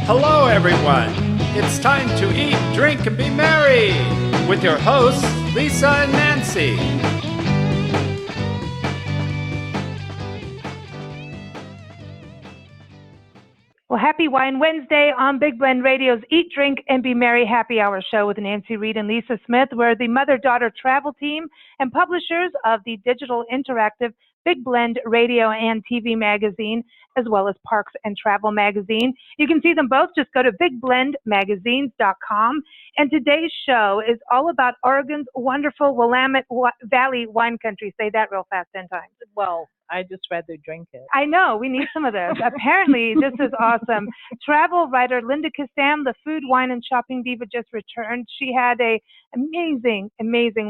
Hello, everyone. It's time to eat, drink, and be merry with your hosts, Lisa and Nancy. Well, happy Wine Wednesday on Big Blend Radio's Eat, Drink, and Be Merry Happy Hour show with Nancy Reed and Lisa Smith. We're the mother-daughter travel team and publishers of the digital interactive Big Blend Radio and TV magazine, as well as Parks and Travel magazine. You can see them both. Just go to bigblendmagazines.com. And today's show is all about Oregon's wonderful Willamette Valley Wine Country. Say that real fast 10 times. Well, I just rather drink it. I know. We need some of this. Apparently, this is awesome. Travel writer Linda Kissam, the food, wine, and shopping diva, just returned. She had a amazing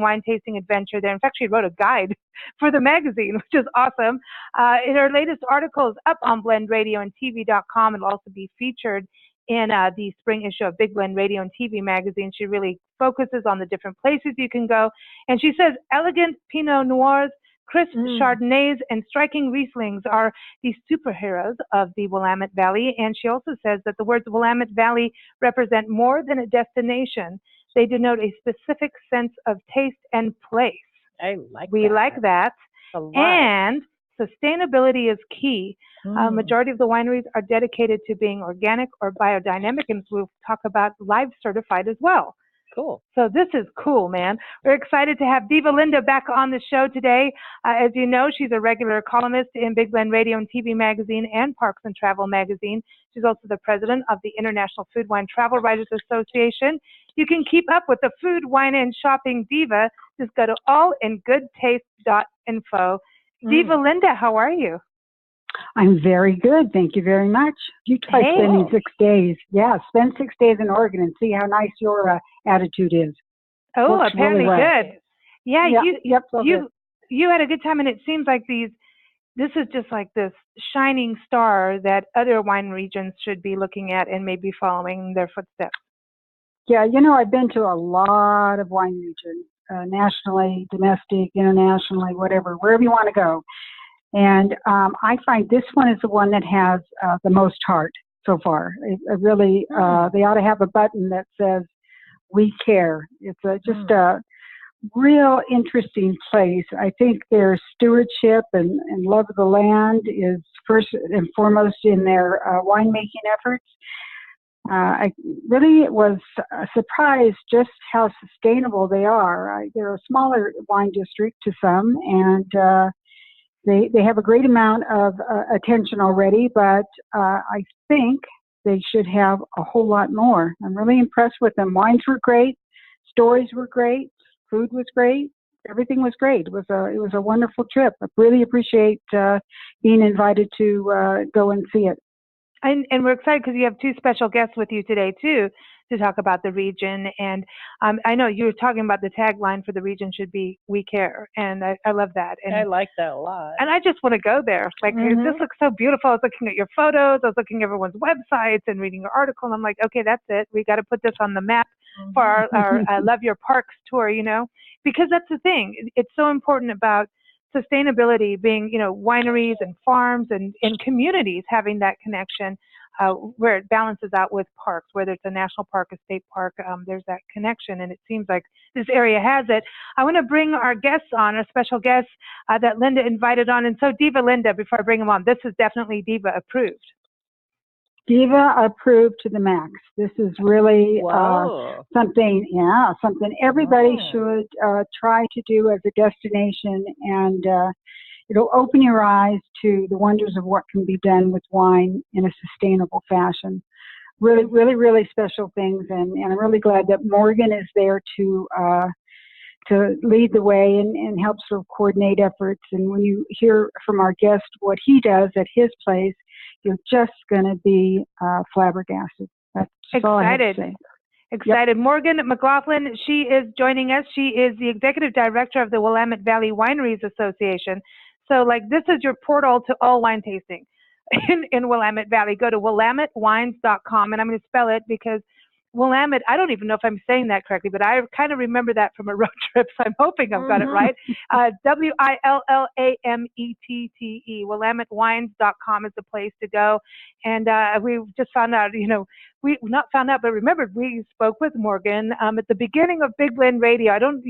wine tasting adventure there. In fact, she wrote a guide for the magazine, which is awesome. Her latest article is up on blendradioandtv.com. It'll also be featured in the spring issue of Big Blend Radio and TV magazine. She really focuses on the different places you can go. And she says elegant Pinot Noirs, crisp Chardonnays, and striking Rieslings are the superheroes of the Willamette Valley. And she also says that the words Willamette Valley represent more than a destination. They denote a specific sense of taste and place. We like that. And sustainability is key. Majority of the wineries are dedicated to being organic or biodynamic, and we'll talk about Live Certified as well. Cool. So this is cool, man. We're excited to have Diva Linda back on the show today. As you know, she's a regular columnist in Big Blend Radio and TV magazine and Parks and Travel magazine. She's also the president of the International Food, Wine, Travel Writers Association. You can keep up with the food, wine, and shopping diva. Just go to allingoodtaste.info. Diva Linda, how are you? I'm very good. Thank you very much. You try spending 6 days. Yeah, spend 6 days in Oregon and see how nice your attitude is. Oh, Works apparently really well. good. Yeah, good. you had a good time, and it seems like this is just like this shining star that other wine regions should be looking at and maybe following their footsteps. Yeah, you know, I've been to a lot of wine regions, nationally, domestic, internationally, whatever, wherever you want to go. And I find this one is the one that has the most heart so far. It really, they ought to have a button that says, "We care." It's just a real interesting place. I think their stewardship and love of the land is first and foremost in their winemaking efforts. I really was surprised just how sustainable they are. They're a smaller wine district to some, and they have a great amount of attention already, but I think they should have a whole lot more. I'm really impressed with them. Wines were great, stories were great, food was great, everything was great. It was a wonderful trip. I really appreciate being invited to go and see it. And we're excited because you have two special guests with you today, too, to talk about the region. And I know you were talking about the tagline for the region should be "We Care." And I love that. And I like that a lot. And I just want to go there. Like, this looks so beautiful. I was looking at your photos. I was looking at everyone's websites and reading your article. And I'm like, okay, that's it. We got to put this on the map for our Love Your Parks tour, you know, because that's the thing. It's so important about sustainability being, you know, wineries and farms and communities having that connection where it balances out with parks, whether it's a national park, a state park, there's that connection. And it seems like this area has it. I want to bring our guests on, our special guests that Linda invited on. And so Diva Linda, before I bring them on, this is definitely Diva approved. Diva approved to the max. This is really something everybody should try to do as a destination, and it'll open your eyes to the wonders of what can be done with wine in a sustainable fashion. Really, really, really special things, and I'm really glad that Morgan is there to lead the way and help sort of coordinate efforts. And when you hear from our guest what he does at his place, you're just going to be flabbergasted. That's all I have to say. Excited. Yep. Morgen McLaughlin, she is joining us. She is the executive director of the Willamette Valley Wineries Association. So, like, this is your portal to all wine tasting in Willamette Valley. Go to willamettewines.com, and I'm going to spell it because Willamette, I don't even know if I'm saying that correctly, but I kind of remember that from a road trip, so I'm hoping I've got it right. WILLAMETTE, WillametteWines.com is the place to go. And we just found out, we not found out, but remembered we spoke with Morgan at the beginning of Big Blend Radio. I don't,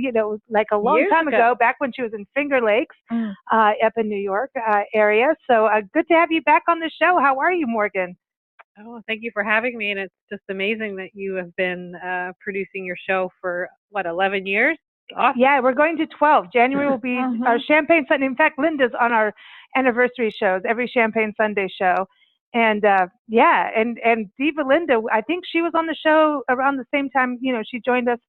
like a long time ago, back when she was in Finger Lakes up in New York area. So good to have you back on the show. How are you, Morgan? Oh, thank you for having me. And it's just amazing that you have been producing your show for, 11 years? Awesome. Yeah, we're going to 12. January will be our Champagne Sunday. In fact, Linda's on our anniversary shows, every Champagne Sunday show. And and Diva Linda, I think she was on the show around the same time, she joined us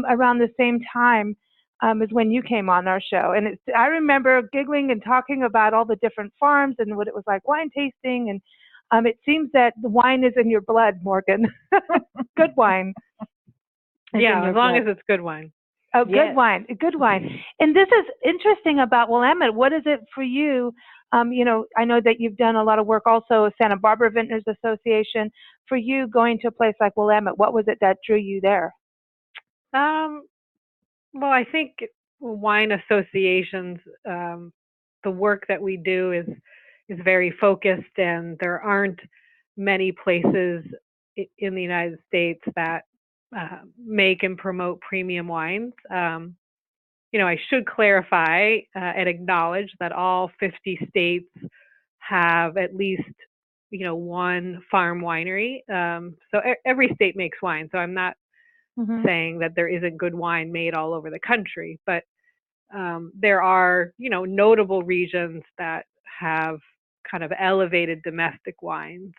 around the same time as when you came on our show. And I remember giggling and talking about all the different farms and what it was like wine tasting. And it seems that the wine is in your blood, Morgan. Good wine. Yeah, as long as it's good wine. Oh, good wine, good wine. And this is interesting about Willamette. What is it for you? I know that you've done a lot of work also with Santa Barbara Vintners Association. For you, going to a place like Willamette, what was it that drew you there? Well, I think wine associations, the work that we do is very focused, and there aren't many places in the United States that make and promote premium wines. I should clarify and acknowledge that all 50 states have at least, one farm winery. So every state makes wine. So I'm not saying that there isn't good wine made all over the country, but there are, notable regions that have kind of elevated domestic wines.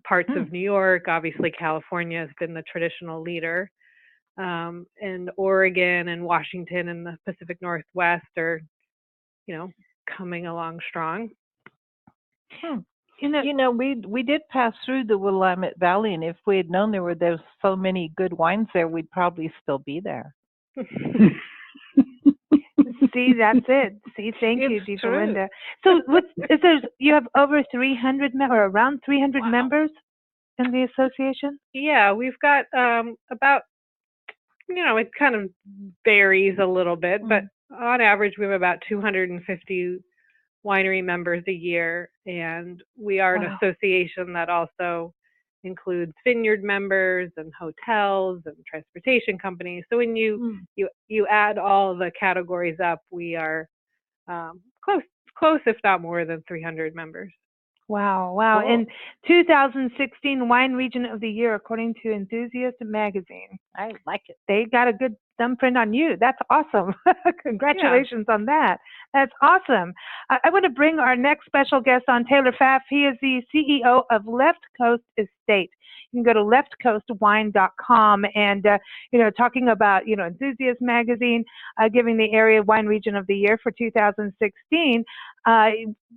Parts of New York, obviously California has been the traditional leader. And Oregon and Washington and the Pacific Northwest are, coming along strong. We did pass through the Willamette Valley, and if we had known there were so many good wines there, we'd probably still be there. See, that's it. See, thank you, Diva Linda. So, you have over 300 or around 300 members in the association? Yeah, we've got about, it kind of varies a little bit, but on average, we have about 250 winery members a year, and we are an association that also includes vineyard members and hotels and transportation companies. So when you add all the categories up, we are close, if not more than 300 members. Wow. Cool. In 2016 Wine Region of the Year, according to Enthusiast Magazine. I like it. They got a good thumbprint on you. That's awesome. Congratulations on that. That's awesome. I want to bring our next special guest on, Taylor Pfaff. He is the CEO of Left Coast Estate. You can go to leftcoastwine.com and, talking about, Enthusiast Magazine, giving the area Wine Region of the Year for 2016.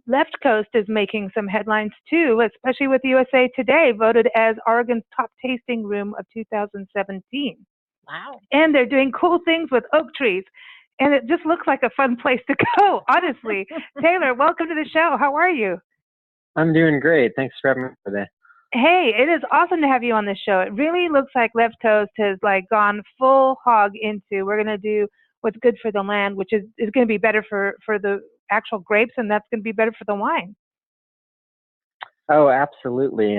Left Coast is making some headlines too, especially with USA Today, voted as Oregon's top tasting room of 2017. Wow. And they're doing cool things with oak trees. And it just looks like a fun place to go, honestly. Taylor, welcome to the show. How are you? I'm doing great. Thanks for having me today. Hey, it is awesome to have you on the show. It really looks like Left Coast has gone full hog into, we're going to do what's good for the land, which is going to be better for the actual grapes, and that's going to be better for the wine. Oh, absolutely.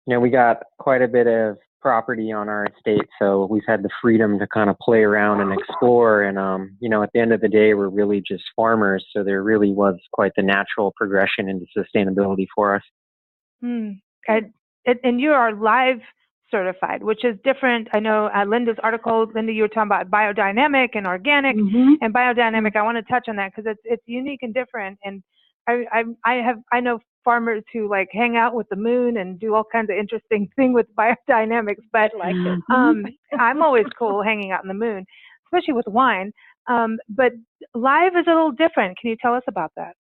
We got quite a bit of property on our estate, so we've had the freedom to kind of play around and explore. And, at the end of the day, we're really just farmers, so there really was quite the natural progression into sustainability for us. And you are live certified, which is different. I know Linda's article, Linda, you were talking about biodynamic and organic and biodynamic. I want to touch on that because it's unique and different. And I know farmers who hang out with the moon and do all kinds of interesting things with biodynamics, but I like it. I'm always cool hanging out in the moon, especially with wine. But live is a little different. Can you tell us about that?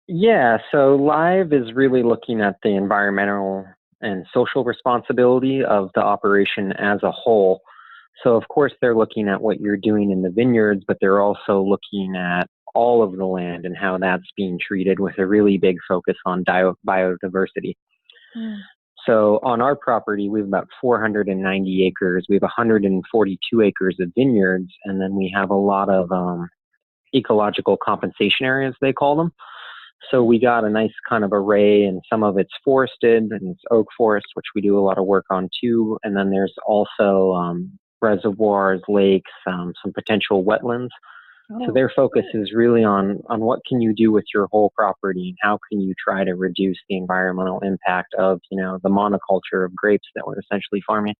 Yeah, so Live is really looking at the environmental and social responsibility of the operation as a whole. So of course they're looking at what you're doing in the vineyards, but they're also looking at all of the land and how that's being treated with a really big focus on biodiversity. So on our property, we have about 490 acres. We have 142 acres of vineyards, and then we have a lot of ecological compensation areas, they call them. So we got a nice kind of array, and some of it's forested, and it's oak forest, which we do a lot of work on too. And then there's also reservoirs, lakes, some potential wetlands. So their focus is really on what can you do with your whole property, and how can you try to reduce the environmental impact of, the monoculture of grapes that we're essentially farming.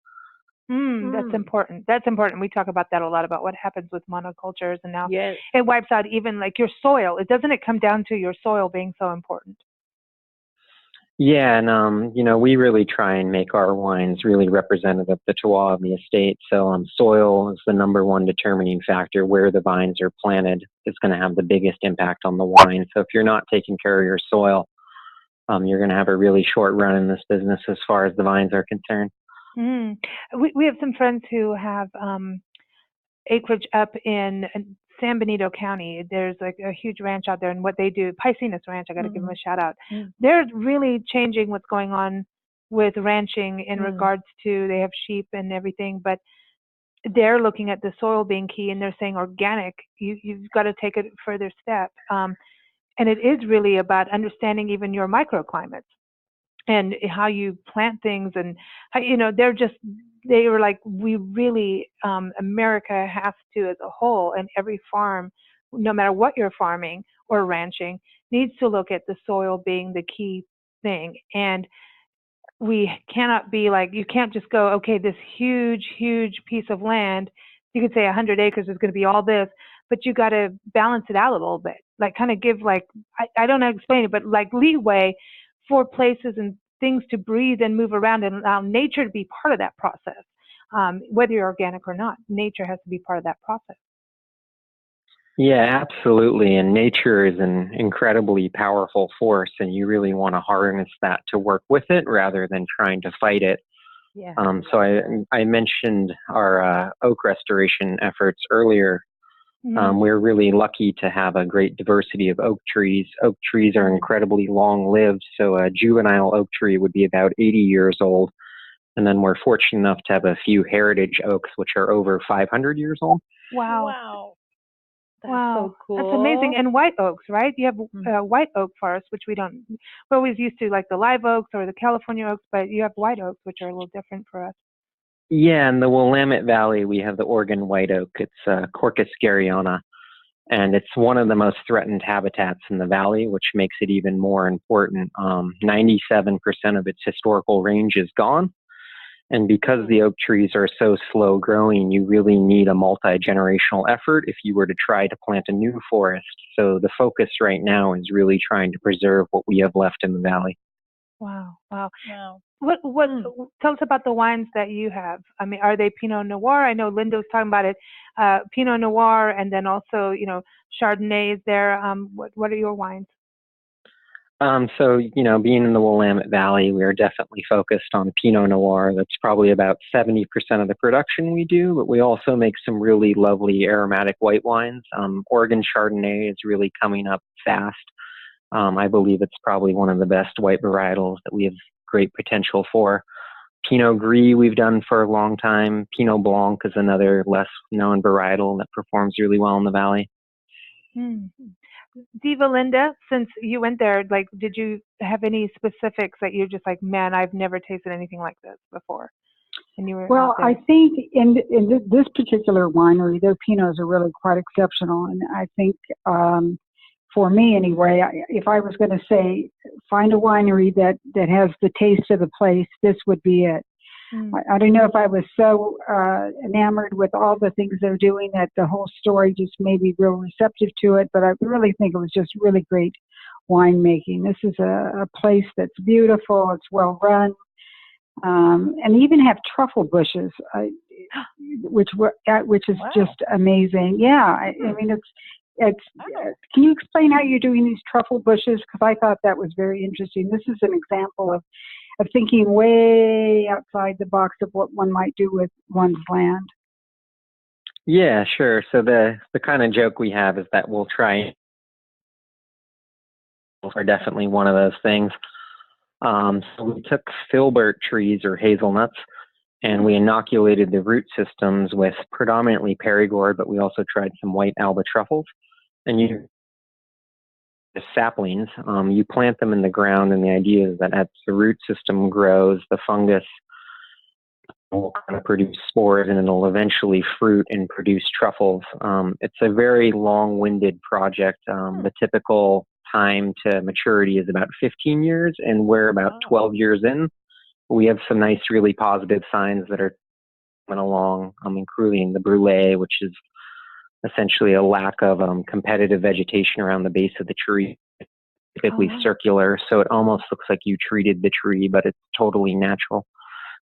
That's important. That's important. We talk about that a lot, about what happens with monocultures, and now it wipes out even like your soil. Doesn't it come down to your soil being so important? Yeah, and we really try and make our wines really representative of the terroir of the estate. So soil is the number one determining factor. Where the vines are planted is going to have the biggest impact on the wine. So if you're not taking care of your soil, you're going to have a really short run in this business as far as the vines are concerned. We have some friends who have acreage up in San Benito County. There's like a huge ranch out there, and what they do, Piscinus Ranch, I got to give them a shout out. They're really changing what's going on with ranching in regards to, they have sheep and everything, but they're looking at the soil being key, and they're saying organic, you've got to take it a further step. And it is really about understanding even your microclimates and how you plant things, and how, they were like, we really, America has to, as a whole, and every farm, no matter what you're farming or ranching, needs to look at the soil being the key thing. And we cannot be like, you can't just go, okay, this huge piece of land, you could say 100 acres is going to be all this, but you got to balance it out a little bit, like kind of give I don't know how to explain it, but like leeway for places and things to breathe and move around, and allow nature to be part of that process. Whether you're organic or not, nature has to be part of that process. Yeah, absolutely. And nature is an incredibly powerful force, and you really want to harness that to work with it rather than trying to fight it. Yeah. So I mentioned our oak restoration efforts earlier. We're really lucky to have a great diversity of oak trees. Oak trees are incredibly long-lived, so a juvenile oak tree would be about 80 years old. And then we're fortunate enough to have a few heritage oaks, which are over 500 years old. Wow. That's so cool. That's amazing. And white oaks, right? You have white oak forests, which we're always used to, like the live oaks or the California oaks, but you have white oaks, which are a little different for us. Yeah, in the Willamette Valley, we have the Oregon white oak. It's Quercus garryona, and it's one of the most threatened habitats in the valley, which makes it even more important. 97% of its historical range is gone, and because the oak trees are so slow growing, you really need a multi-generational effort if you were to try to plant a new forest. So the focus right now is really trying to preserve what we have left in the valley. Wow. What tell us about the wines that you have. I mean, are they Pinot Noir? I know Linda was talking about it. Pinot Noir, and then also, Chardonnays there. What are your wines? So, being in the Willamette Valley, we are definitely focused on Pinot Noir. That's probably about 70% of the production we do, but we also make some really lovely aromatic white wines. Oregon Chardonnay is really coming up fast. I believe it's probably one of the best white varietals that we have great potential for. Pinot Gris we've done for a long time. Pinot Blanc is another less known varietal that performs really well in the valley. Diva, Linda, since you went there, did you have any specifics that you're just like, man, I've never tasted anything like this before? And you were I think in this particular winery, their Pinots are really quite exceptional, and I think for me anyway, if I was going to say find a winery that has the taste of the place, this would be it. I don't know if I was so enamored with all the things they're doing that the whole story just made me real receptive to it, but I really think it was just really great winemaking. This is a place that's beautiful, it's well run, and they even have truffle bushes, which is just amazing. Yeah, I mean it's. Can you explain how you're doing these truffle bushes? Because I thought that was very interesting. This is an example of thinking way outside the box of what one might do with one's land. Yeah, sure. So the kind of joke we have is that we'll try are definitely one of those things. So we took filbert trees or hazelnuts, and we inoculated the root systems with predominantly Perigord, but we also tried some white Alba truffles. And the saplings, you plant them in the ground, and the idea is that as the root system grows, the fungus will kind of produce spores, and it'll eventually fruit and produce truffles. It's a very long-winded project. The typical time to maturity is about 15 years, and we're about 12 years in. We have some nice, really positive signs that are coming along, including the brûlée, which is essentially a lack of competitive vegetation around the base of the tree, typically circular, so it almost looks like you treated the tree, but it's totally natural.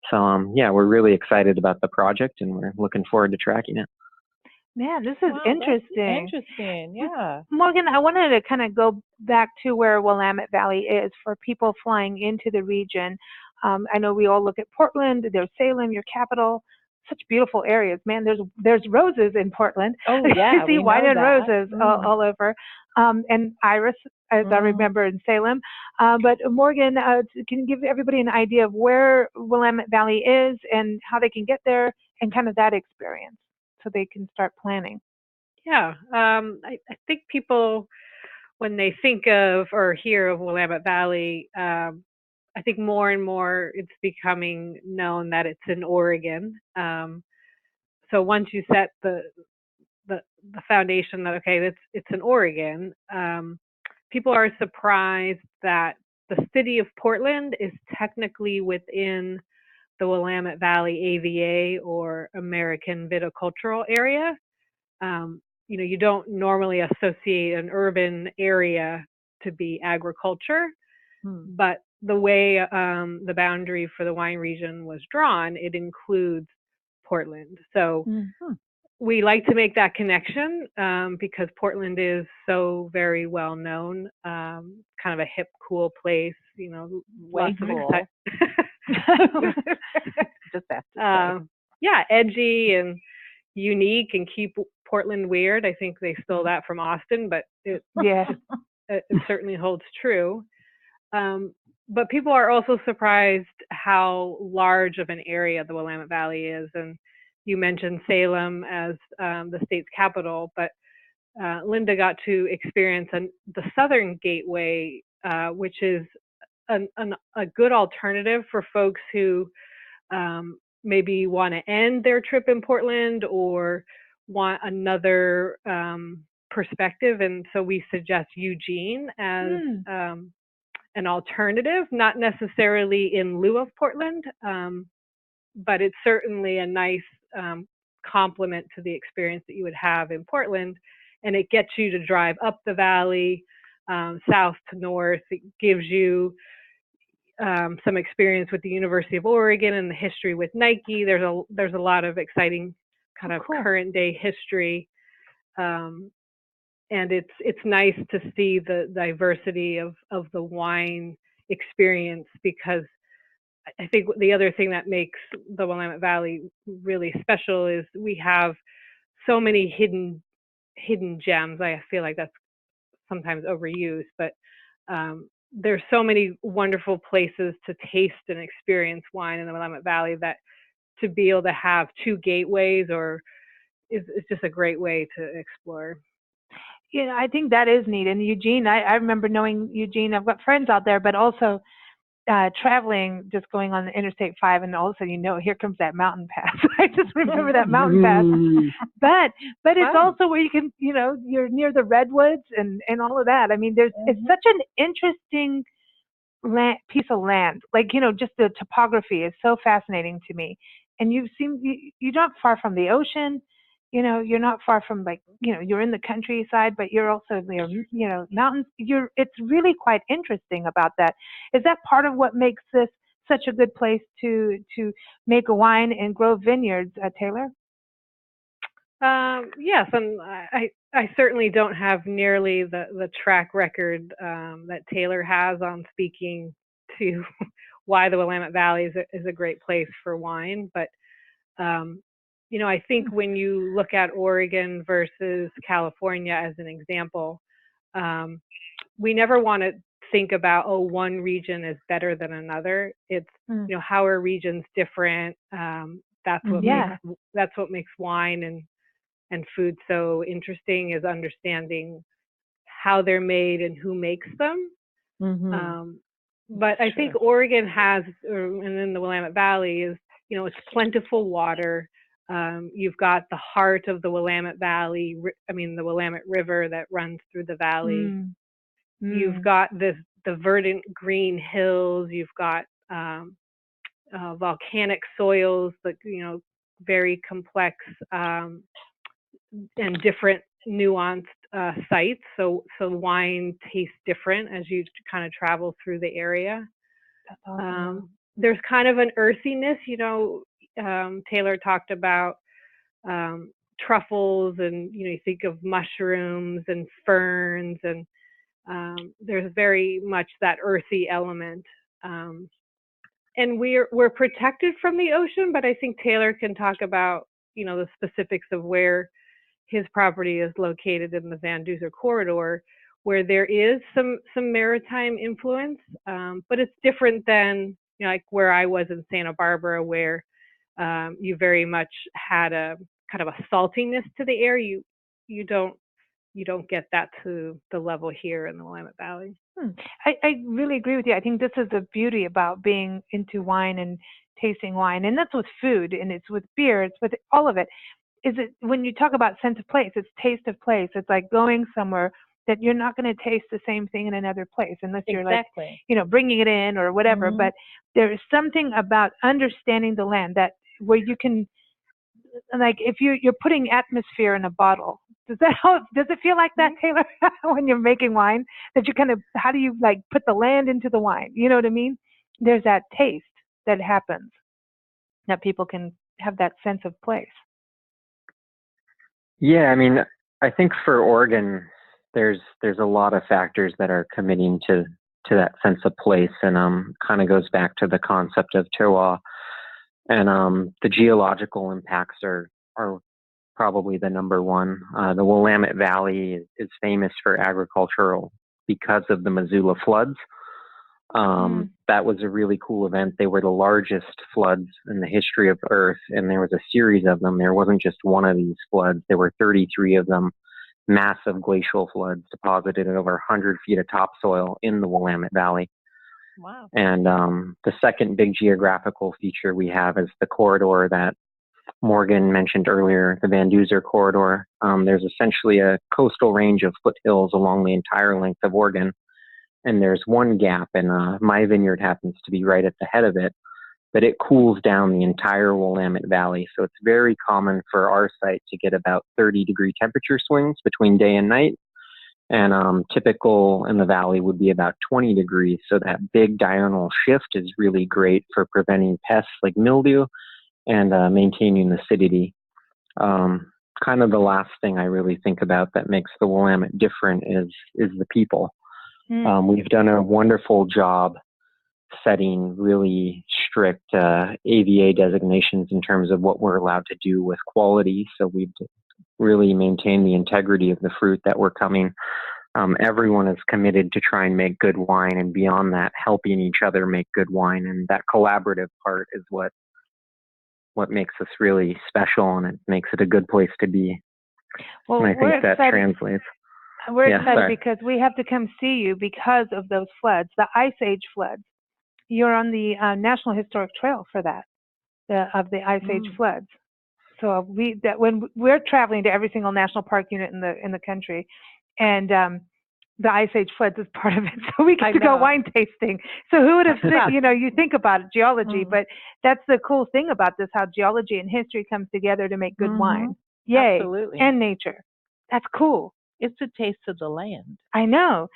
So, yeah, we're really excited about the project, and we're looking forward to tracking it. Man, this is interesting. Interesting, yeah. Morgan, I wanted to kind of go back to where Willamette Valley is for people flying into the region. I know we all look at Portland, there's Salem, your capital, such beautiful areas. Man, there's roses in Portland. Oh, yeah. You see wine and roses all over. And iris, as I remember, in Salem. But Morgan, can you give everybody an idea of where Willamette Valley is and how they can get there and kind of that experience so they can start planning? Yeah, I think people, when they think of or hear of Willamette Valley, I think more and more it's becoming known that it's in Oregon. So once you set the foundation that, okay, it's in Oregon, people are surprised that the city of Portland is technically within the Willamette Valley AVA, or American Viticultural Area. You don't normally associate an urban area to be agriculture, but the way the boundary for the wine region was drawn, it includes Portland. So we like to make that connection because Portland is so very well known, kind of a hip, cool place, lots of excitement. Just that. Yeah, edgy and unique, and keep Portland weird. I think they stole that from Austin, but it certainly holds true. But people are also surprised how large of an area the Willamette Valley is. And you mentioned Salem as the state's capital, but Linda got to experience the Southern Gateway, which is a good alternative for folks who maybe want to end their trip in Portland or want another perspective. And so we suggest Eugene as an alternative, not necessarily in lieu of Portland, but it's certainly a nice complement to the experience that you would have in Portland. And it gets you to drive up the valley, south to north. It gives you some experience with the University of Oregon and the history with Nike. There's a lot of exciting kind of current day history. And it's nice to see the diversity of the wine experience, because I think the other thing that makes the Willamette Valley really special is we have so many hidden gems. I feel like that's sometimes overused, but there's so many wonderful places to taste and experience wine in the Willamette Valley that to be able to have two gateways is just a great way to explore. I think that is neat. And Eugene, I remember knowing Eugene. I've got friends out there, but also traveling, just going on the Interstate 5, and all of a sudden, here comes that mountain pass. I just remember that mountain pass. But it's also where you can, you're near the redwoods and all of that. I mean, it's such an interesting piece of land. Like, just the topography is so fascinating to me. And you're not far from the ocean. You're not far from, you're in the countryside, but you're also near, mountains. It's really quite interesting about that. Is that part of what makes this such a good place to make a wine and grow vineyards, Taylor? Yes, and I certainly don't have nearly the track record that Taylor has on speaking to why the Willamette Valley is a great place for wine, but I think when you look at Oregon versus California as an example, we never want to think about, oh, one region is better than another. It's, how are regions different? That's what makes wine and food so interesting, is understanding how they're made and who makes them. But I think Oregon has, and then the Willamette Valley is, it's plentiful water. You've got the heart of the Willamette Valley, the Willamette River that runs through the valley. You've got the verdant green hills. You've got volcanic soils, very complex and different nuanced sites. So wine tastes different as you kind of travel through the area. That's awesome. There's kind of an earthiness, Taylor talked about truffles, and you think of mushrooms and ferns, and there's very much that earthy element. And we're protected from the ocean, but I think Taylor can talk about the specifics of where his property is located in the Van Duzer corridor, where there is some maritime influence, but it's different than like where I was in Santa Barbara, where you very much had a kind of a saltiness to the air. You don't get that to the level here in the Willamette Valley. I really agree with you. I think this is the beauty about being into wine and tasting wine, and that's with food, and it's with beer, it's with all of it. Is it when you talk about sense of place, it's taste of place. It's like going somewhere that you're not going to taste the same thing in another place unless you're like, bringing it in or whatever. But there is something about understanding the land that where you can, like, if you're putting atmosphere in a bottle. Does it feel like that, Taylor, when you're making wine? That you kind of, how do you like put the land into the wine? You know what I mean? There's that taste that happens that people can have that sense of place. Yeah, I think for Oregon, there's a lot of factors that are committing to that sense of place, and kind of goes back to the concept of terroir, and the geological impacts are probably the number one. The Willamette Valley is famous for agricultural because of the Missoula floods. That was a really cool event. They were the largest floods in the history of Earth, and there was a series of them. There wasn't just one of these floods. There were 33 of them, massive glacial floods deposited at over 100 feet of topsoil in the Willamette Valley. Wow. And the second big geographical feature we have is the corridor that Morgan mentioned earlier, the Van Duzer corridor. There's essentially a coastal range of foothills along the entire length of Oregon. And there's one gap, and my vineyard happens to be right at the head of it, but it cools down the entire Willamette Valley. So it's very common for our site to get about 30-degree temperature swings between day and night. And typical in the valley would be about 20 degrees. So that big diurnal shift is really great for preventing pests like mildew and maintaining the acidity. Kind of the last thing I really think about that makes the Willamette different is the people. We've done a wonderful job setting really strict AVA designations in terms of what we're allowed to do with quality. So we've really maintained the integrity of the fruit that we're coming. Everyone is committed to try and make good wine, and beyond that, helping each other make good wine. And that collaborative part is what makes us really special, and it makes it a good place to be. Well, and I think that translates. We're excited because we have to come see you because of those floods, the Ice Age floods. You're on the National Historic Trail for that, of the Ice Age floods. So when we're traveling to every single national park unit in the country, and the Ice Age floods is part of it, so we get to go wine tasting. So who would have said, you think about it, geology, but that's the cool thing about this, how geology and history comes together to make good wine. Yay. Absolutely. And nature. That's cool. It's a taste of the land. I know.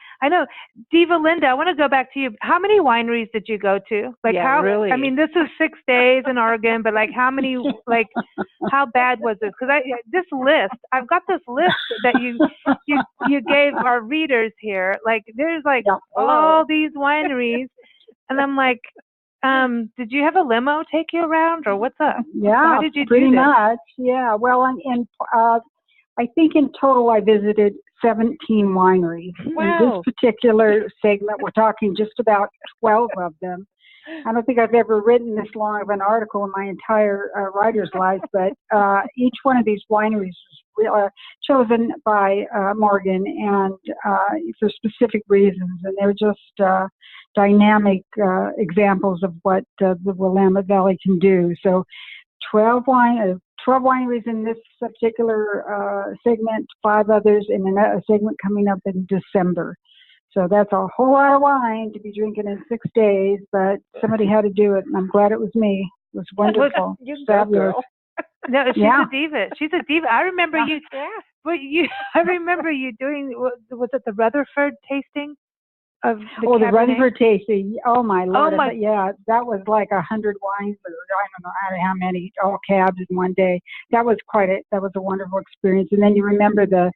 Diva Linda, I want to go back to you. How many wineries did you go to? Like really? This is 6 days in Oregon, but like how many, like how bad was it? Because I've got this list that you gave our readers here. Like there's like all these wineries, and I'm like, did you have a limo take you around, or what's up? Yeah, how did you pretty do this? much. Yeah, well, and I think in total I visited 17 wineries. Wow. In this particular segment, we're talking just about 12 of them. I don't think I've ever written this long of an article in my entire writer's life, but each one of these wineries was chosen by Morgan and for specific reasons, and they're just dynamic examples of what the Willamette Valley can do. So 12 wineries in this particular segment, 5 others in another segment coming up in December. So that's a whole lot of wine to be drinking in 6 days, but somebody had to do it, and I'm glad it was me. It was wonderful. Fabulous. No, she's a diva. She's a diva. I remember you. Yeah. But I remember you doing. Was it the Rutherford tasting of the the Cabernet? Rutherford tasting. Oh my Lord! Oh, my. Yeah, that was like 100 wines. Or I don't know how many, all cabs in one day. That was that was a wonderful experience. And then you remember the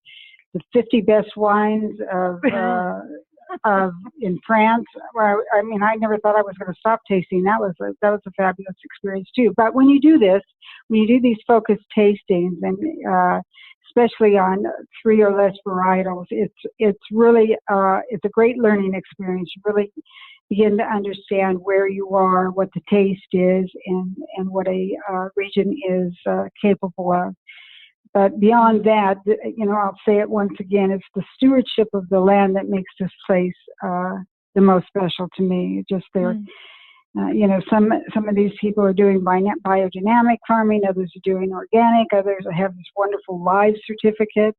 50 best wines of in France. Well, I mean, I never thought I was going to stop tasting. That was a fabulous experience too. But when you do these focused tastings, and especially on 3 or less varietals, it's really it's a great learning experience. You really begin to understand where you are, what the taste is, and what a region is capable of. But beyond that, I'll say it once again, it's the stewardship of the land that makes this place the most special to me. Just some of these people are doing biodynamic farming, others are doing organic, others have this wonderful live certificate.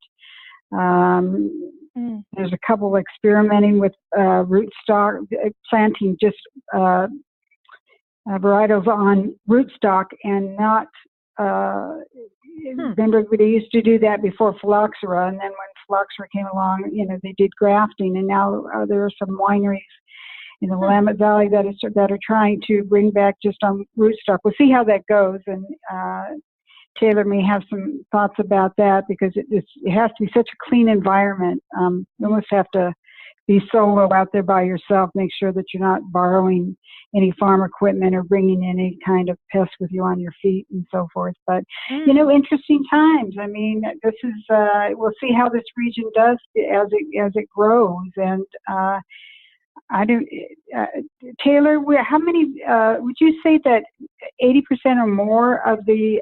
There's a couple experimenting with rootstock, planting just varietals on rootstock and not. Remember, they used to do that before phylloxera, and then when phylloxera came along, they did grafting, and now there are some wineries in the Willamette Valley that are trying to bring back just on rootstock. We'll see how that goes, and Taylor may have some thoughts about that because it has to be such a clean environment. You almost have to be solo out there by yourself. Make sure that you're not borrowing any farm equipment or bringing in any kind of pest with you on your feet and so forth. But, interesting times. I mean, this is, we'll see how this region does as it grows. And Taylor, how many, would you say that 80% or more of the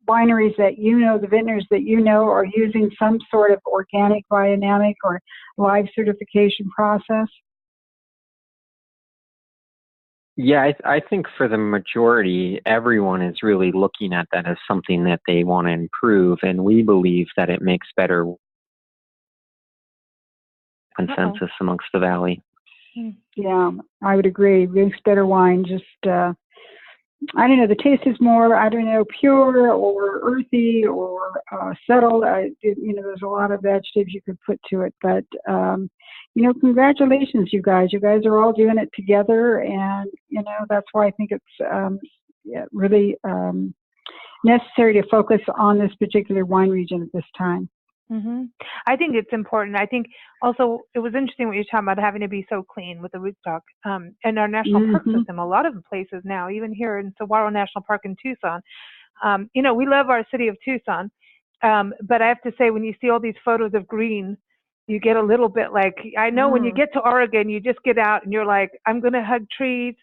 wineries that the vintners that are using some sort of organic, biodynamic, or live certification process? Yeah, I think for the majority, everyone is really looking at that as something that they want to improve, and we believe that it makes better consensus amongst the valley. Yeah, I would agree. It makes better wine. Just I don't know, the taste is more, pure or earthy or settled. There's a lot of adjectives you could put to it, but, congratulations, you guys. You guys are all doing it together, and, that's why I think it's really necessary to focus on this particular wine region at this time. Mm-hmm. I think it's important. I think also it was interesting what you're talking about, having to be so clean with the rootstock. And our national park system, a lot of the places now, even here in Saguaro National Park in Tucson, we love our city of Tucson. But I have to say, when you see all these photos of green, you get a little bit like, I know when you get to Oregon, you just get out and you're like, I'm going to hug trees.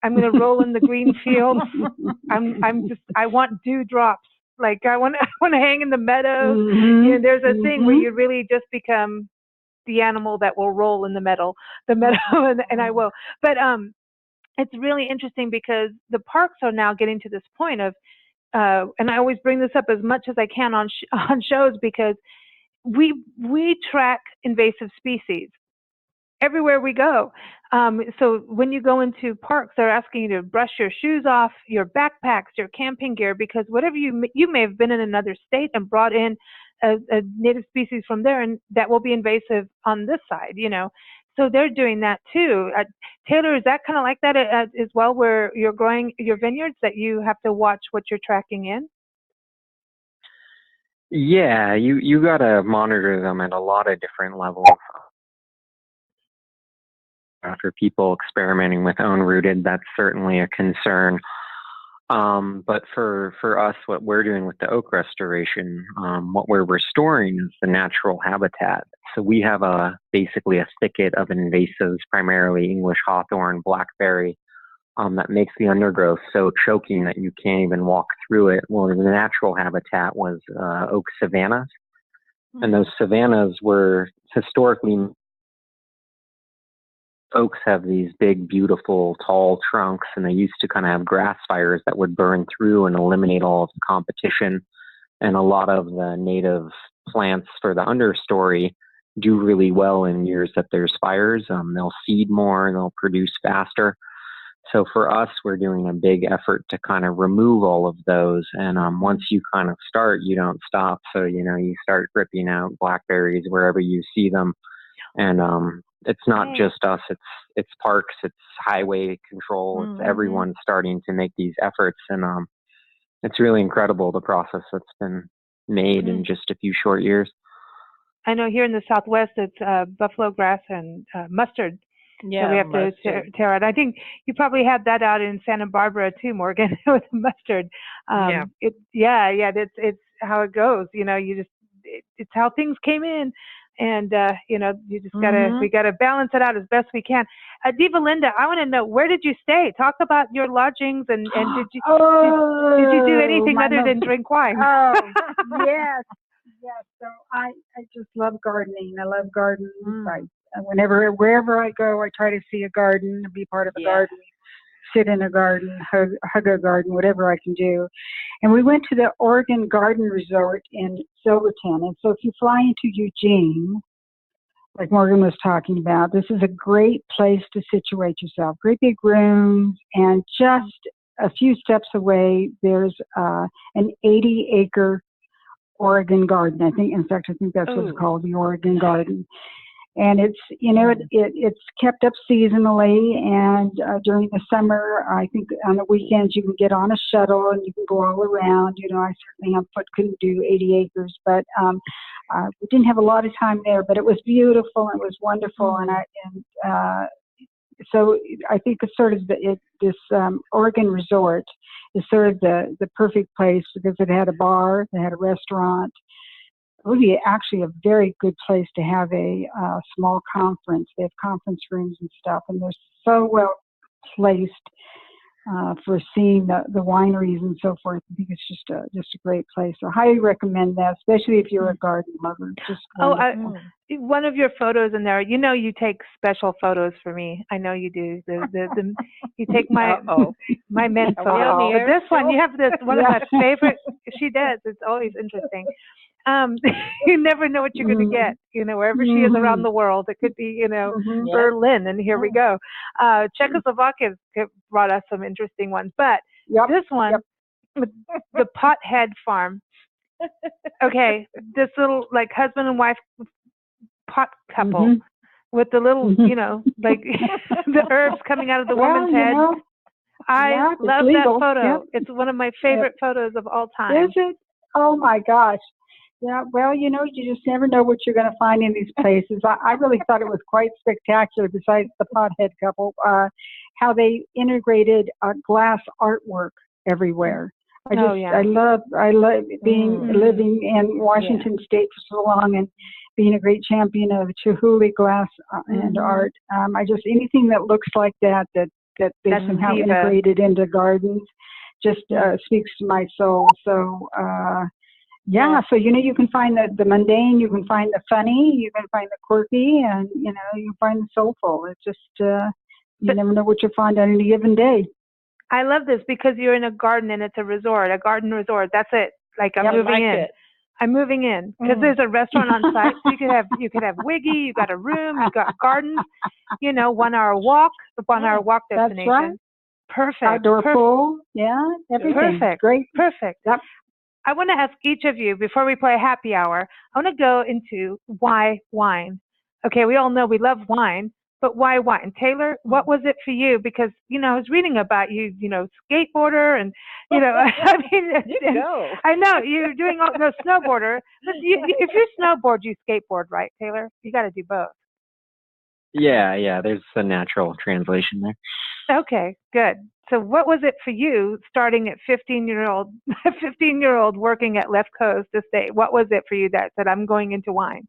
I'm going to roll in the green fields. I want dewdrops. Like I want to hang in the meadows. There's a thing where you really just become the animal that will roll in the meadow, and I will. But it's really interesting because the parks are now getting to this point of, and I always bring this up as much as I can on shows, because we track invasive species everywhere we go. So when you go into parks, they're asking you to brush your shoes off, your backpacks, your camping gear, because whatever you may have been in another state and brought in a native species from there, and that will be invasive on this side, So they're doing that too. Taylor, is that kind of like that as well, where you're growing your vineyards, that you have to watch what you're tracking in? Yeah, you got to monitor them at a lot of different levels. After people experimenting with own rooted, that's certainly a concern. But for us, what we're doing with the oak restoration, what we're restoring is the natural habitat. So we have basically a thicket of invasives, primarily English hawthorn, blackberry, that makes the undergrowth so choking that you can't even walk through it. Well, the natural habitat was oak savannas, and those savannas were historically, oaks have these big, beautiful, tall trunks, and they used to kind of have grass fires that would burn through and eliminate all of the competition. And a lot of the native plants for the understory do really well in years that there's fires. They'll seed more, they'll produce faster. So for us, we're doing a big effort to kind of remove all of those. And once you kind of start, you don't stop. So, you start ripping out blackberries wherever you see them. And it's not just us, it's parks, it's highway control, it's everyone starting to make these efforts. And it's really incredible, the process that's been made in just a few short years. I know here in the Southwest, it's buffalo grass and mustard. Yeah, we have to tear out. I think you probably had that out in Santa Barbara too, Morgan, with mustard. It's how it goes. It's how things came in, and you just we gotta balance it out as best we can. Diva Linda, I want to know, where did you stay? Talk about your lodgings, and did you do anything other than drink wine? Oh, yes. Yes, so I just love gardening. I love gardens. Wherever I go, I try to see a garden, be part of a garden, sit in a garden, hug a garden, whatever I can do. And we went to the Oregon Garden Resort in Silverton. And so if you fly into Eugene, like Morgan was talking about, this is a great place to situate yourself. Great big rooms, and just a few steps away, there's an 80-acre Oregon Garden. I think that's what it's called, the Oregon Garden. And it's, it's kept up seasonally, and during the summer, I think on the weekends you can get on a shuttle and you can go all around. I certainly on foot couldn't do 80 acres, but we didn't have a lot of time there, but it was beautiful and it was wonderful. So I think it's sort of this Oregon resort is sort of the perfect place, because it had a bar, it had a restaurant. It would be actually a very good place to have a small conference. They have conference rooms and stuff, and they're so well placed for seeing the wineries and so forth. I think it's just a great place. So I highly recommend that, especially if you're a garden lover. Just one of your photos in there, you take special photos for me. I know you do. You take my men photo. But this one, you have this one of my favorite. She does. It's always interesting. You never know what you're going to get, wherever she is around the world. It could be, Berlin, and here we go. Czechoslovakia brought us some interesting ones, but this one, the Pothead Farm. Okay, this little husband and wife pot couple with the little, like the herbs coming out of the woman's head. I love that photo. Yep. It's one of my favorite photos of all time. Is it? Oh my gosh. Yeah, well, you just never know what you're going to find in these places. I really thought it was quite spectacular, besides the pothead couple, how they integrated glass artwork everywhere. I love living in Washington State for so long and being a great champion of Chihuly glass and art. Anything that looks like that they somehow integrated into gardens just speaks to my soul. So, so you can find the mundane, you can find the funny, you can find the quirky, and you can find the soulful. It's just you never know what you'll find on any given day. I love this because you're in a garden and it's a garden resort. That's it. I'm moving in. I'm moving in because there's a restaurant on site. So you could have Wiggy. You got a room. You got gardens. 1 hour walk. The 1 hour walk destination. That's right. Perfect. Outdoor pool. Yeah. Everything. Perfect. Great. Perfect. Yep. I want to ask each of you, before we play happy hour, I want to go into why wine. Okay, we all know we love wine, but why wine? Taylor, what was it for you? Because, I was reading about you, skateboarder and, I mean, I know you're doing snowboarder. But if you snowboard, you skateboard, right, Taylor? You got to do both. Yeah, there's a natural translation there. Okay, good. So what was it for you starting at 15-year-old 15-year-old working at Left Coast Estate? What was it for you that said, I'm going into wine?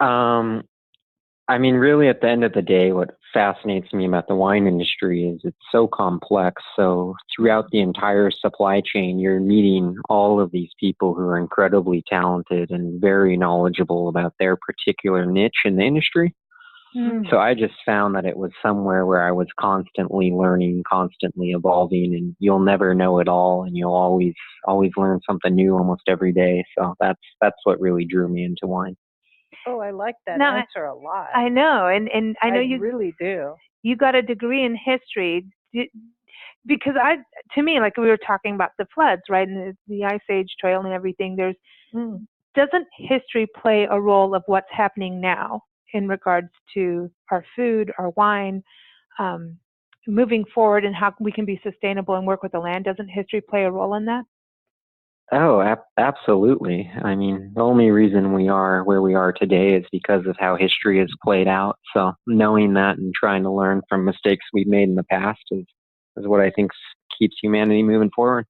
I mean, really, at the end of the day, what fascinates me about the wine industry is it's so complex. So throughout the entire supply chain, you're meeting all of these people who are incredibly talented and very knowledgeable about their particular niche in the industry. So I just found that it was somewhere where I was constantly learning, constantly evolving, and you'll never know it all, and you'll always learn something new almost every day. So that's what really drew me into wine. Oh, I like that answer a lot. I know, and I know you really do. You got a degree in history because to me, like we were talking about the floods, right, and the Ice Age trail and everything. Doesn't history play a role of what's happening now in regards to our food, our wine, moving forward, and how we can be sustainable and work with the land? Doesn't history play a role in that? Oh, absolutely. I mean, the only reason we are where we are today is because of how history has played out. So knowing that and trying to learn from mistakes we've made in the past is what I think keeps humanity moving forward.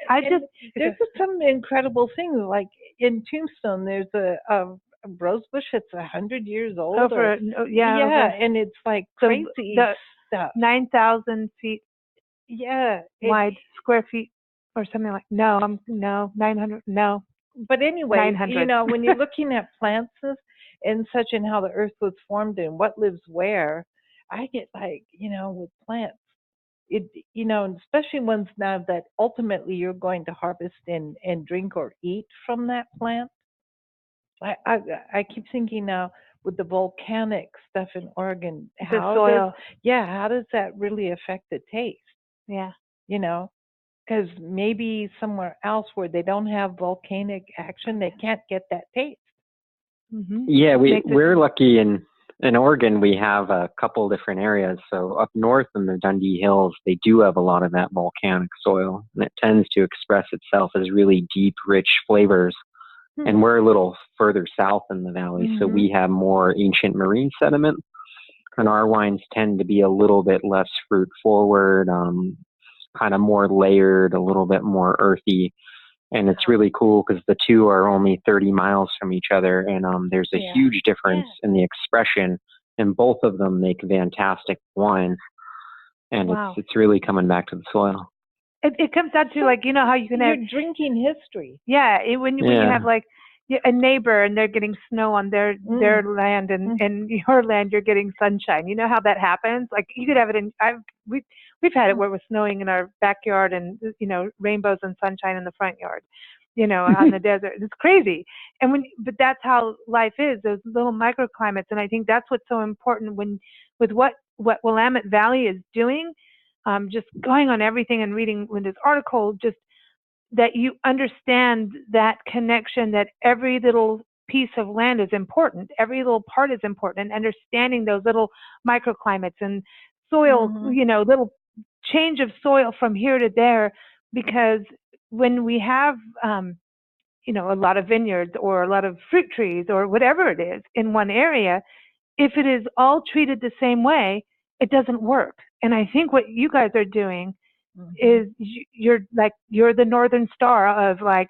There's some incredible things, like in Tombstone, there's a rose bush that's 100 years old. And it's like crazy stuff. 9,000 feet wide, square feet. Or something like 900. No, but anyway, 900. When you're looking at plants and such, and how the earth was formed and what lives where, I get like with plants, and especially ones now that ultimately you're going to harvest and drink or eat from that plant. I keep thinking now with the volcanic stuff in Oregon, how does that really affect the taste? Yeah, because maybe somewhere else where they don't have volcanic action, they can't get that taste. Yeah, we're lucky in Oregon. We have a couple different areas. So up north in the Dundee Hills, they do have a lot of that volcanic soil, and it tends to express itself as really deep, rich flavors. And we're a little further south in the valley, so we have more ancient marine sediment, and our wines tend to be a little bit less fruit forward, kind of more layered, a little bit more earthy. And it's really cool because the two are only 30 miles from each other, and there's a huge difference in the expression, and both of them make fantastic wines. And it's really coming back to the soil. It comes down to how you can have drinking history. Yeah, when you have like a neighbor and they're getting snow on their land, and your land you're getting sunshine. You know how that happens? Like you could have it in. We've had it where it was snowing in our backyard, and rainbows and sunshine in the front yard. On the desert. It's crazy. But that's how life is. Those little microclimates, and I think that's what's so important with what Willamette Valley is doing. Just going on everything and reading Linda's article, just that you understand that connection, that every little piece of land is important, every little part is important, and understanding those little microclimates and soil, little change of soil from here to there, because when we have, a lot of vineyards or a lot of fruit trees or whatever it is in one area, if it is all treated the same way, it doesn't work. And I think what you guys are doing is you're the Northern Star of like,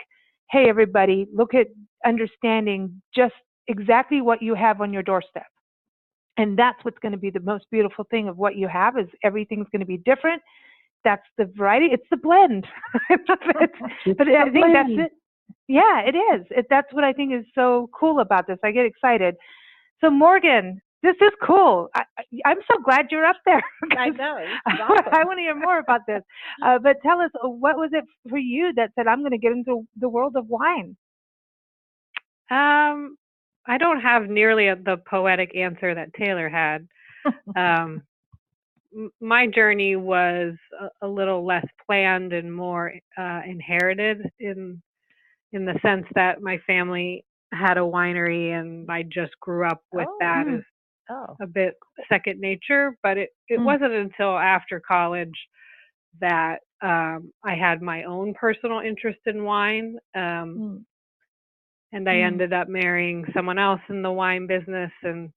hey, everybody, look at understanding just exactly what you have on your doorstep. And that's what's going to be the most beautiful thing of what you have is everything's going to be different. That's the variety. It's the blend. But I think that's it. Yeah, it is. That's what I think is so cool about this. I get excited. So Morgen, this is cool. I'm so glad you're up there. I know. Awesome. I want to hear more about this. But tell us, what was it for you that said, I'm going to get into the world of wine? I don't have nearly the poetic answer that Taylor had. My journey was a little less planned and more inherited in the sense that my family had a winery and I just grew up with that as a bit second nature. But it wasn't until after college that I had my own personal interest in wine. and I ended up marrying someone else in the wine business, and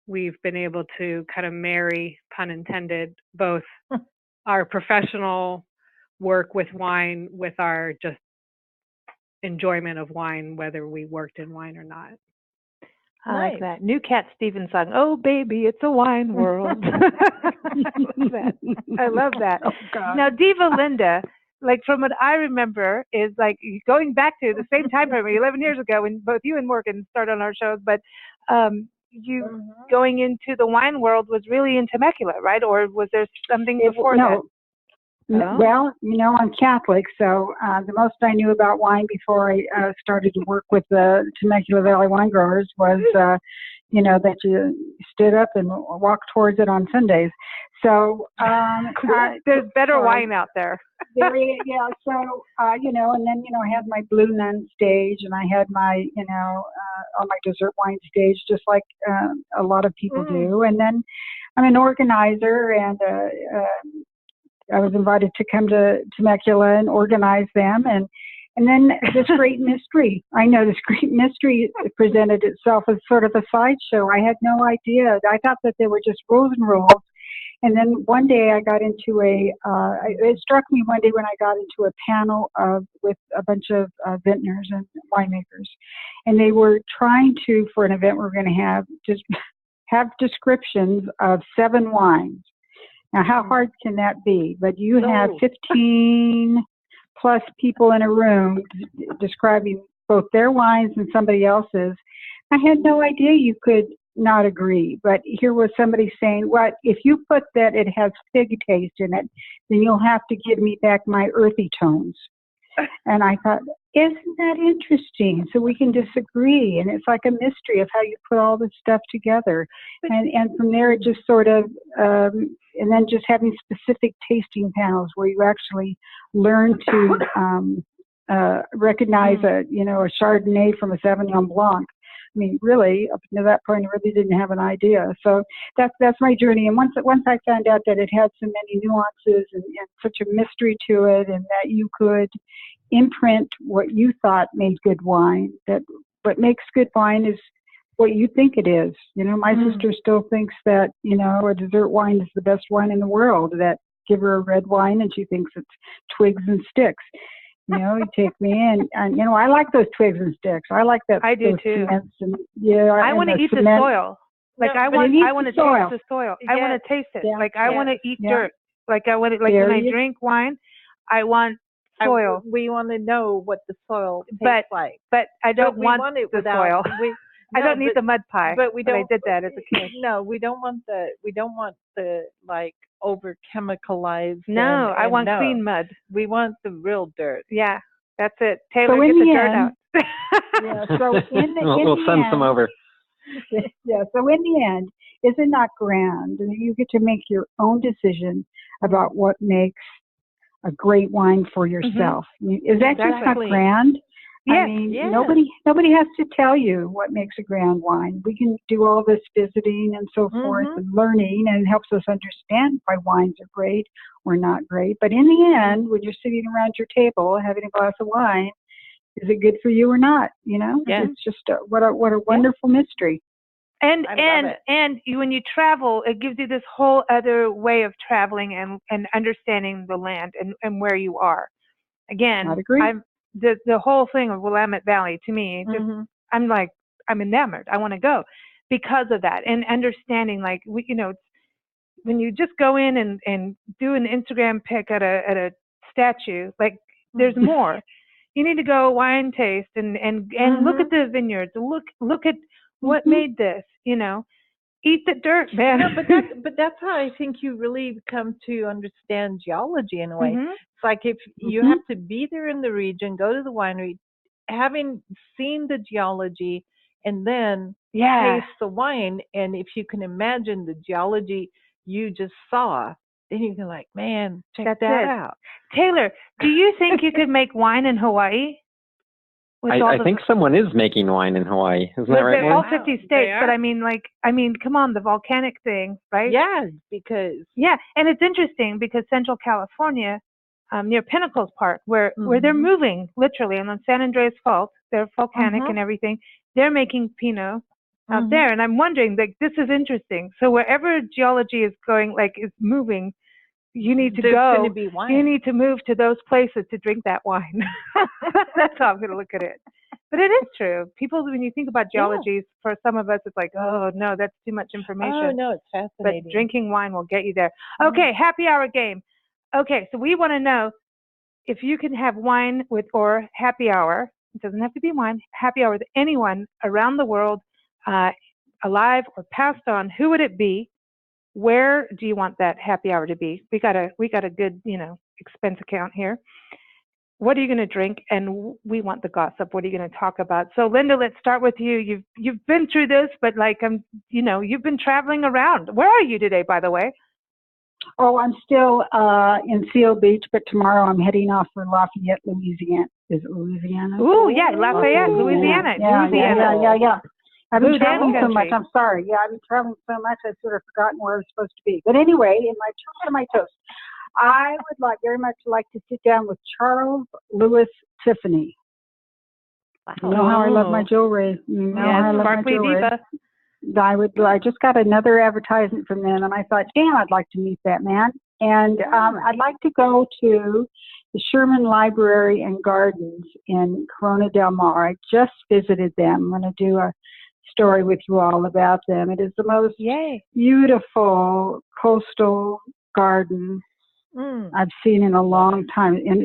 we've been able to kind of marry, pun intended, both our professional work with wine with our just enjoyment of wine, whether we worked in wine or not. I like that. New Cat Stevens song, "Oh Baby, It's a Wine World." I love that. Oh, God. Now, Diva Linda, like from what I remember, is like going back to the same time frame, 11 years ago, when both you and Morgan started on our shows, but you going into the wine world was really in Temecula, right? Or was there something before that? No. Well, I'm Catholic, so the most I knew about wine before I started to work with the Temecula Valley wine growers was, that you stood up and walked towards it on Sundays. So there's better wine out there. So, and then, I had my Blue Nun stage, and I had my, all my dessert wine stage, just like a lot of people do. And then I'm an organizer, and I was invited to come to Temecula and organize them, and then this great mystery. I know this great mystery presented itself as sort of a sideshow. I had no idea. I thought that they were just rules and rules. And then one day I got into it struck me one day when I got into a panel with a bunch of vintners and winemakers, and they were trying to, for an event we're going to have, just have descriptions of 7 wines. Now, how hard can that be? But you have 15 plus people in a room describing both their wines and somebody else's. I had no idea you could not agree. But here was somebody saying, "What if you put that it has fig taste in it, then you'll have to give me back my earthy tones." And I thought, isn't that interesting? So we can disagree, and it's like a mystery of how you put all this stuff together. And from there, it just sort of, and then just having specific tasting panels where you actually learn to recognize a Chardonnay from a Sauvignon Blanc. I mean, really, up to that point, I really didn't have an idea. So that's my journey. And once I found out that it had so many nuances and such a mystery to it, and that you could imprint what you thought made good wine, that what makes good wine is what you think it is. My sister still thinks that, a dessert wine is the best wine in the world. That give her a red wine and she thinks it's twigs and sticks. You take me in, and I like those twigs and sticks. I like that. I do too. I want to eat the soil. Like I want to taste the soil. I want to taste it. Yeah. Like I want to eat dirt. Like I want to, when I drink wine, I want soil. We want to know what the soil tastes like. But I don't want it the soil. I don't need the mud pie. But we don't. I did that as a kid. No, we don't want the like over chemicalized. No, I want clean mud. We want the real dirt. Yeah, that's it. Taylor, get the dirt out. So we'll send some over. Yeah. So in the end, is it not grand? You get to make your own decision about what makes a great wine for yourself. Is that just not grand? Yes, I mean, nobody has to tell you what makes a grand wine. We can do all this visiting and so forth and learning, and it helps us understand why wines are great or not great. But in the end, when you're sitting around your table having a glass of wine, is it good for you or not? It's just what a wonderful mystery. And when you travel, it gives you this whole other way of traveling and understanding the land and where you are. Again, I'd agree. The whole thing of Willamette Valley, to me, I'm enamored. I want to go because of that, and understanding, like, when you just go in and do an Instagram pic at a statue, like, there's more. You need to go wine taste and look at the vineyards, look at what made this, eat the dirt, man. No, but that's how I think you really come to understand geology in a way. It's like if you have to be there in the region, go to the winery, having seen the geology, and then taste the wine. And if you can imagine the geology you just saw, then you can man, check that out. Taylor, do you think you could make wine in Hawaii? I think someone is making wine in Hawaii. Isn't that right? They're all 50 states, but I mean, come on, the volcanic thing, right? Yeah, because and it's interesting because Central California near Pinnacles Park, where they're moving literally, and on San Andreas Fault, they're volcanic and everything. They're making Pinot out there, and I'm wondering, like, this is interesting. So wherever geology is going, like, is moving, you need to go. You need to move to those places to drink that wine. That's how I'm going to look at it. But it is true. People, when you think about geology, for some of us, it's like, oh no, that's too much information. Oh no, it's fascinating. But drinking wine will get you there. Okay, happy hour game. Okay, so we want to know if you can have wine with, or happy hour. It doesn't have to be wine. Happy hour with anyone around the world, alive or passed on. Who would it be? Where do you want that happy hour to be? We got a good, expense account here. What are you going to drink? And we want the gossip. What are you going to talk about? So Linda, let's start with you. You've been through this, but you've been traveling around. Where are you today, by the way? Oh, I'm still in Seal Beach, but tomorrow I'm heading off for Lafayette, Louisiana. Is it Louisiana? Oh, yeah, Lafayette, Louisiana. Yeah. I've been traveling so country. much. I'm sorry. Yeah, I've been traveling so much. I've sort of forgotten where I was supposed to be. But anyway, in my turn to my toast, I would very much like to sit down with Charles Louis Tiffany. You know how I love my jewelry. You know how I love my jewelry. Diva. I just got another advertisement from them, and I thought, damn, I'd like to meet that man. And I'd like to go to the Sherman Library and Gardens in Corona del Mar. I just visited them. I'm going to do a story with you all about them. It is the most beautiful coastal garden I've seen in a long time, and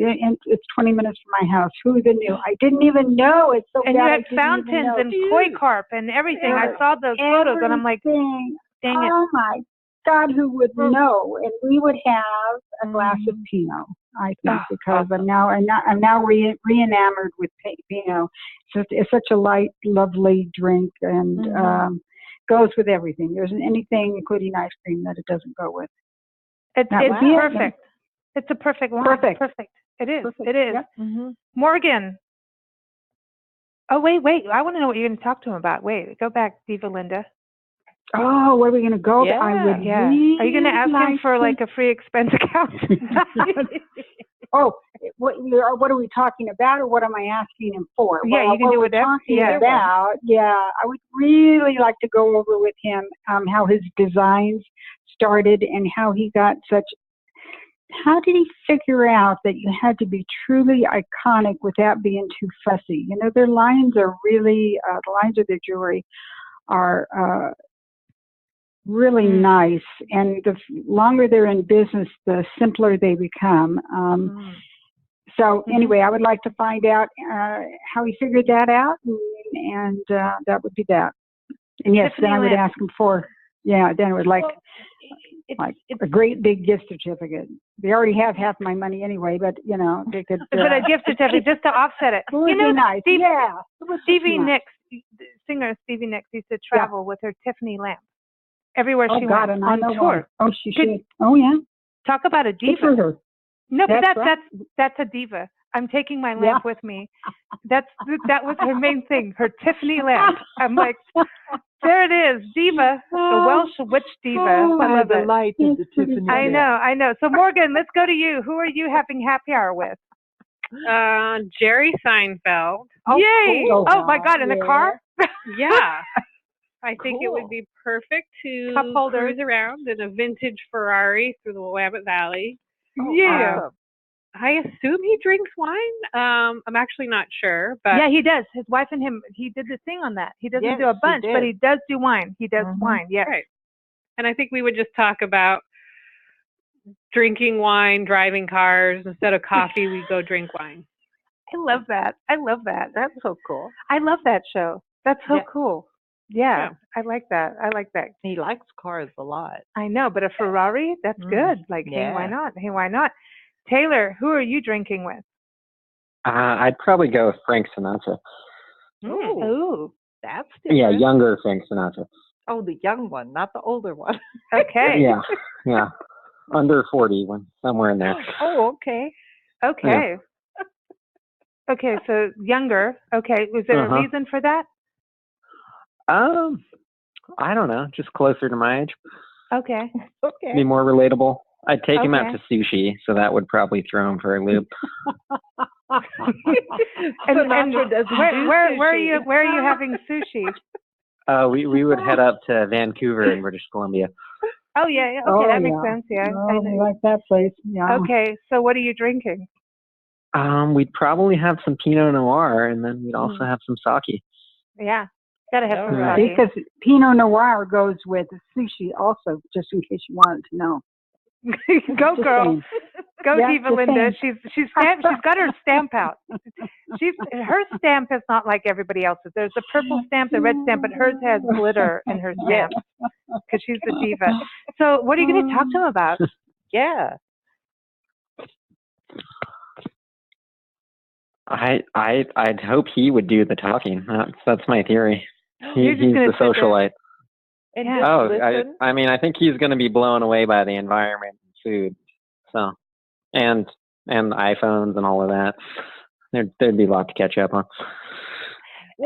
it's 20 minutes from my house. Who even knew? I didn't even know. It's so. And you had fountains and koi carp and everything. I saw those photos, and I'm like, dang it! Oh my God, who would know? And we would have a glass of Pinot, I think, because I'm now re-enamored with Pinot. So it's such a light, lovely drink, and goes with everything. There isn't anything, including ice cream, that it doesn't go with. It's perfect. It's a perfect wine. Perfect. It is. Perfect. It is. Yep. Morgan. Oh, wait. I want to know what you're going to talk to him about. Wait, go back, Diva Linda. Oh, where are we going to go? Yeah. Really are you going to ask him for like a free expense account? Oh, what are we talking about, or what am I asking him for? Yeah, you can do whatever. I would really like to go over with him how his designs started and how he got how did he figure out that you had to be truly iconic without being too fussy? Their lines are really, the lines of their jewelry are really nice, and the longer they're in business, the simpler they become. So anyway, I would like to find out how he figured that out, and that would be that. And yes, then I would ask him then it would a great big gift certificate. They already have half my money anyway, but they could. But a gift certificate just to offset it. It would be nice. Singer Stevie Nicks used to travel with her Tiffany lamp everywhere she went and on tour. Oh, she should. Oh yeah. Talk about a diva. Good for her. No, but that's a diva. I'm taking my lamp with me. That was her main thing, her Tiffany lamp. I'm like, there it is, diva, the Welsh witch diva. I the light of the Tiffany. I know. So Morgan, let's go to you. Who are you having happy hour with? Jerry Seinfeld. Oh, yay! Cool. Oh my God, in the car? Yeah. I think it would be perfect to cruise around in a vintage Ferrari through the Willamette Valley. Awesome. I assume he drinks wine. I'm actually not sure, but yeah, he does. His wife and him, he did the thing on that. He doesn't do a bunch, but he does do wine. He does wine, yeah. Right. And I think we would just talk about drinking wine, driving cars. Instead of coffee, we go drink wine. I love that. That's so cool. I love that show. That's so cool. Yeah, I like that. He likes cars a lot. I know, but a Ferrari, that's good. Like, hey, why not? Taylor, who are you drinking with? I'd probably go with Frank Sinatra. Ooh, that's different. Yeah, younger Frank Sinatra. Oh, the young one, not the older one. Okay. Yeah. Under 40, somewhere in there. Oh, okay. Yeah. Okay, so younger. Okay, was there a reason for that? I don't know, just closer to my age. Okay. Be more relatable. I'd take him out to sushi, so that would probably throw him for a loop. and where are you having sushi? We would head up to Vancouver in British Columbia. Oh yeah, okay, that makes sense. Yeah, I like that place. Yeah. Okay, so what are you drinking? We'd probably have some Pinot Noir, and then we'd also have some sake. Yeah, gotta have some sake. Because Pinot Noir goes with sushi also, just in case you wanted to know. Go girl, go Diva Linda. She's got her stamp out. Her stamp is not like everybody else's. There's the purple stamp, the red stamp, but hers has glitter in her stamp because she's a diva. So what are you going to talk to him about? Yeah. I'd hope he would do the talking. That's my theory. He's the socialite. And I mean, I think he's going to be blown away by the environment and food. So, and iPhones and all of that. There'd be a lot to catch up on.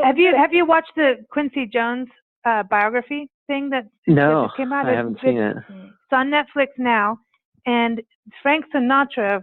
Have you watched the Quincy Jones biography thing that just came out? I haven't seen it. It's on Netflix now, and Frank Sinatra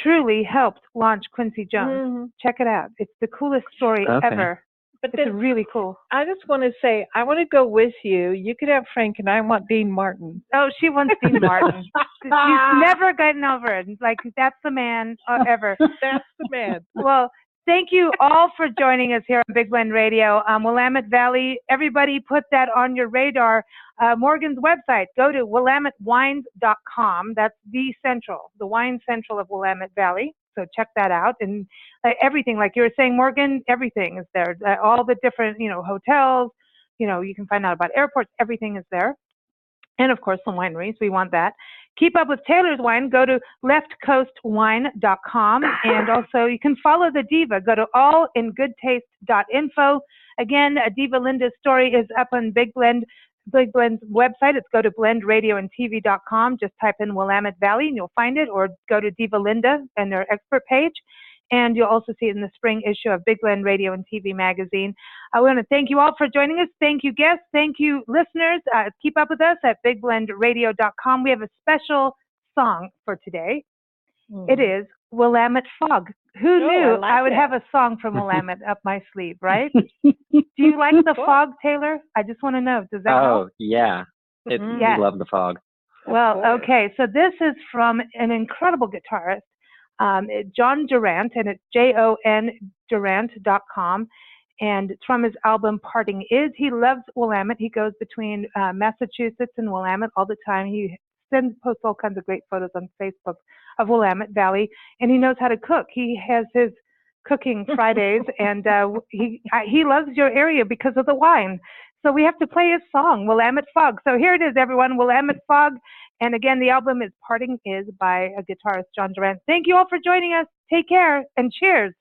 truly helped launch Quincy Jones. Mm-hmm. Check it out. It's the coolest story ever. But it's really cool. I just want to say, I want to go with you. You could have Frank, and I want Dean Martin. Oh, she wants Dean Martin. She's never gotten over it. Like, that's the man ever. That's the man. Well, thank you all for joining us here on Big Blend Radio. Willamette Valley, everybody put that on your radar. Morgan's website, go to willamettewines.com. That's the wine central of Willamette Valley. So check that out. And everything, like you were saying, Morgan, everything is there. All the different, hotels, you can find out about airports. Everything is there. And, of course, the wineries. We want that. Keep up with Taylor's Wine. Go to leftcoastwine.com. And also, you can follow the Diva. Go to allingoodtaste.info. Again, Diva Linda's story is up on Big Blend's website. It's go to blendradioandtv.com. Just type in Willamette Valley and you'll find it, or go to Diva Linda and their expert page. And you'll also see it in the spring issue of Big Blend Radio and TV magazine. I want to thank you all for joining us. Thank you, guests. Thank you, listeners. Keep up with us at bigblendradio.com. We have a special song for today. It is Willamette Fog. Who knew I would have a song from Willamette up my sleeve, right? Do you like the fog, Taylor? I just want to know. Does that help? Yeah. We love the fog. Well, okay. So this is from an incredible guitarist, John Durant, and it's JON Durant.com. And it's from his album Parting Is. He loves Willamette. He goes between Massachusetts and Willamette all the time. He posts all kinds of great photos on Facebook of Willamette Valley, and he knows how to cook. He has his cooking Fridays, and he loves your area because of the wine. So we have to play his song, Willamette Fog. So here it is, everyone, Willamette Fog. And again, the album is Parting Is by a guitarist, John Durant. Thank you all for joining us. Take care, and cheers.